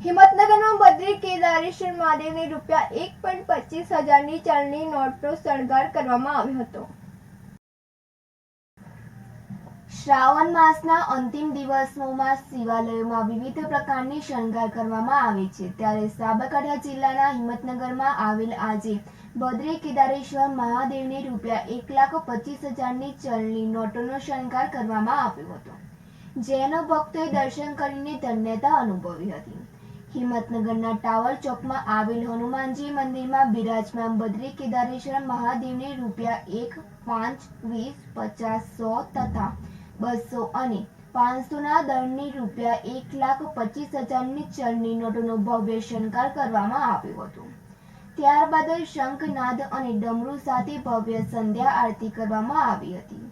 હિંમતનગરમાં બદ્રી કેદારેશ્વર મહાદેવને ₹1,25,000ની ચાલની નોટનો શણગાર કરવામાં આવ્યો હતો। શ્રાવણ માસના અંતિમ દિવસોમાં શિવાલયોમાં વિવિધ પ્રકારની શણગાર કરવામાં આવે છે, ત્યારે સાબરકાંઠા જિલ્લાના હિંમતનગરમાં આવેલ આજે બદ્રી કેદારેશ્વર મહાદેવને ₹1,25,000ની ચલની નોટોનો શણગાર કરવામાં આવ્યો હતો, જેનો ભક્તોએ દર્શન કરીને ધન્યતા અનુભવી હતી। હિંમતનગરના ટાવર ચોકમાં આવેલ હનુમાનજી મંદિરમાં બિરાજમાન બદ્રી કેદારેશ્વર મહાદેવને ₹1, 5, 20, 50, 100 તથા 200 અને 500ના દરની ₹1,25,000ની ચલની નોટોનો ભવ્ય શણગાર કરવામાં આવ્યો હતો। ત્યારબાદ શંખનાદ અને ડમરૂ સાથે ભવ્ય સંધ્યા આરતી કરવામાં આવી હતી,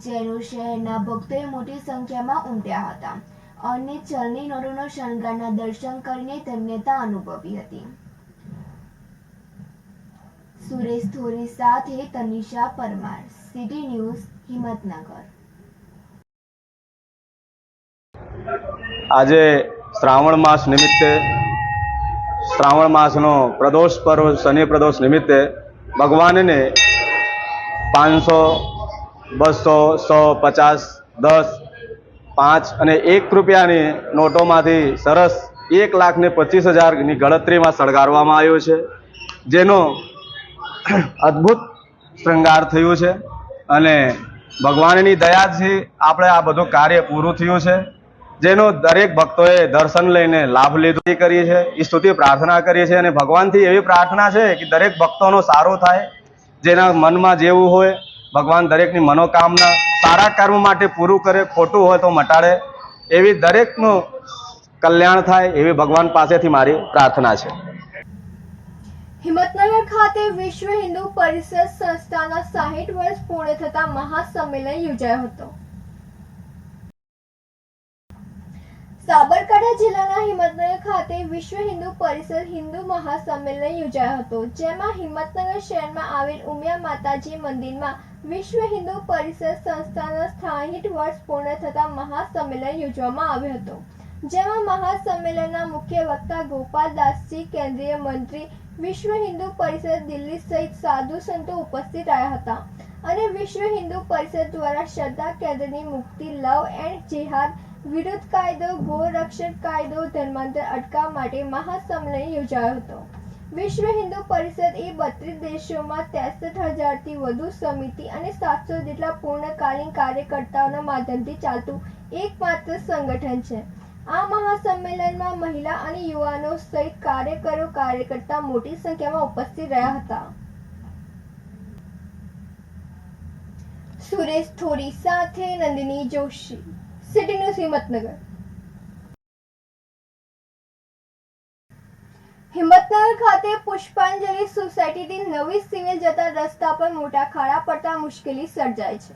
જેનું શહેરના ભક્તોએ મોટી સંખ્યામાં ઉમટ્યા હતા અને ચલની નોટોનો શણગારના દર્શન કરીને ધન્યતા અનુભવી હતી। સુરેશ થોરી સાથે તનિષા પરમાર, સિટી ન્યૂઝ, હિંમતનગર। આજે શ્રાવણ માસ નિમિત્તે શ્રાવણ માસનો પ્રદોષ પર્વ શનિ પ્રદોષ નિમિત્તે ભગવાનને 500, 200, 100, 50, 10, 5 અને ₹1ની નોટોમાંથી સરસ 1,25,000ની ગણતરીમાં શણગારવામાં આવ્યો છે, જેનો અદ્ભુત શૃંગાર થયું છે અને ભગવાનની દયાથી આપણે આ બધું કાર્ય પૂરું થયું છે, જેનો દરેક ભક્તોએ દર્શન લઈને લાભ લીધો કરીએ છીએ, સ્તુતિ પ્રાર્થના કરીએ છીએ અને ભગવાનથી એવી પ્રાર્થના છે કે દરેક ભક્તોનો સારો થાય, જેના મનમાં જેવું હોય ભગવાન દરેકની મનોકામના સારા કર્મ માટે પૂરું કરે, ખોટું હોય તો મટાડે, એવી દરેકનું કલ્યાણ થાય એવી ભગવાન પાસેથી મારી પ્રાર્થના છે। હિંમતનગર ખાતે વિશ્વ હિન્દુ પરિષદ સંસ્થાના 60 વર્ષ પૂર્ણ થતા મહાસંમેલન યોજાયો હતો। સાબરકાંઠા જિલ્લાના હિંમતનગર ખાતે વિશ્વ હિન્દુ પરિષદ હિન્દુ મહાસંમેલન યોજાયો હતો, જેમાં હિંમતનગર શહેરમાં આવેલ ઉમિયા માતાજી મંદિરમાં વિશ્વ હિન્દુ પરિષદ સંસ્થાના 60 વર્ષ પૂર્ણ થતા મહાસંમેલન યોજવામાં આવ્યો હતો, જેમાં મહાસંમેલનના મુખ્ય વક્તા ગોપાલદાસજી, કેન્દ્રીય મંત્રી, વિશ્વ હિન્દુ પરિષદ દિલ્હી સહિત સાધુ સંતો ઉપસ્થિત રહ્યા હતા અને વિશ્વ હિન્દુ પરિષદ દ્વારા શ્રદ્ધા કેન્દ્રની મુક્તિ, લવ એન્ડ જેહાદ વિરુદ્ધ કાયદો, ગોરક્ષક કાયદો, ધર્માંતર અટકાવવા માટે મહાસંમેલન યોજાયો હતો। વિશ્વ હિન્દુ પરિષદ એ 32 દેશોમાં 63,000થી વધુ સમિતિ અને 700 જેટલા પૂર્ણકાલીન કાર્યકર્તાઓના માધ્યમથી ચાલતું એકમાત્ર સંગઠન છે। આ મહાસંમેલનમાં મહિલા અને યુવાનો સહિત કાર્યકરો, કાર્યકર્તા મોટી સંખ્યામાં ઉપસ્થિત રહ્યા હતા। સુરેશ થોરી સાથે નંદિની જોશી, સિટી ન્યૂઝ, હિંમતનગર। હિંમતનગર ખાતે પુષ્પાંજલિ સોસાયટીથી નવી સિવિલ જતા રસ્તા પર મોટા ખાડા પડતા મુશ્કેલી સર્જાય છે।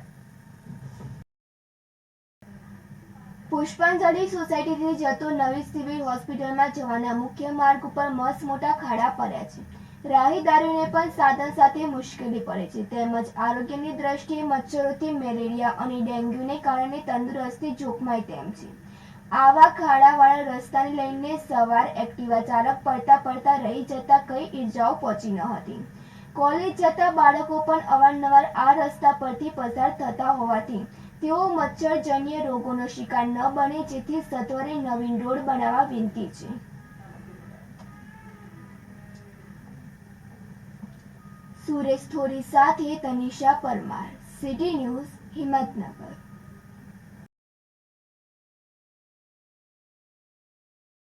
પુષ્પાંજલિ સોસાયટીથી જતો નવી સિવિલ હોસ્પિટલમાં જવાના મુખ્ય માર્ગ ઉપર મસ્ત મોટા ખાડા પડ્યા છે। રાહદારીઓને પણ સાધન સાથે મુશ્કેલી પડે છે, તેમજ આરોગ્યની દ્રષ્ટિએ મચ્છરોથી મેલેરિયા અને ડેન્ગ્યુને કારણે તંદુરસ્તી જોખમાય તેમ છે। આવા ખાડાવાળા રસ્તાને લઈને સવાર એક્ટિવા ચાલક પડતા રહી જતા કઈ ઈજાઓ પહોંચી ન હતી। કોલેજ જતા બાળકો પણ અવારનવાર આ રસ્તા પરથી પસાર થતા હોવાથી તેઓ મચ્છરજન્ય રોગોનો શિકાર ન બને, જેથી સત્વરે નવીન રોડ બનાવવા વિનંતી છે। સુરેશ થોરી સાથે તનિષા પરમાર, સિટી ન્યૂઝ, હિંમતનગર।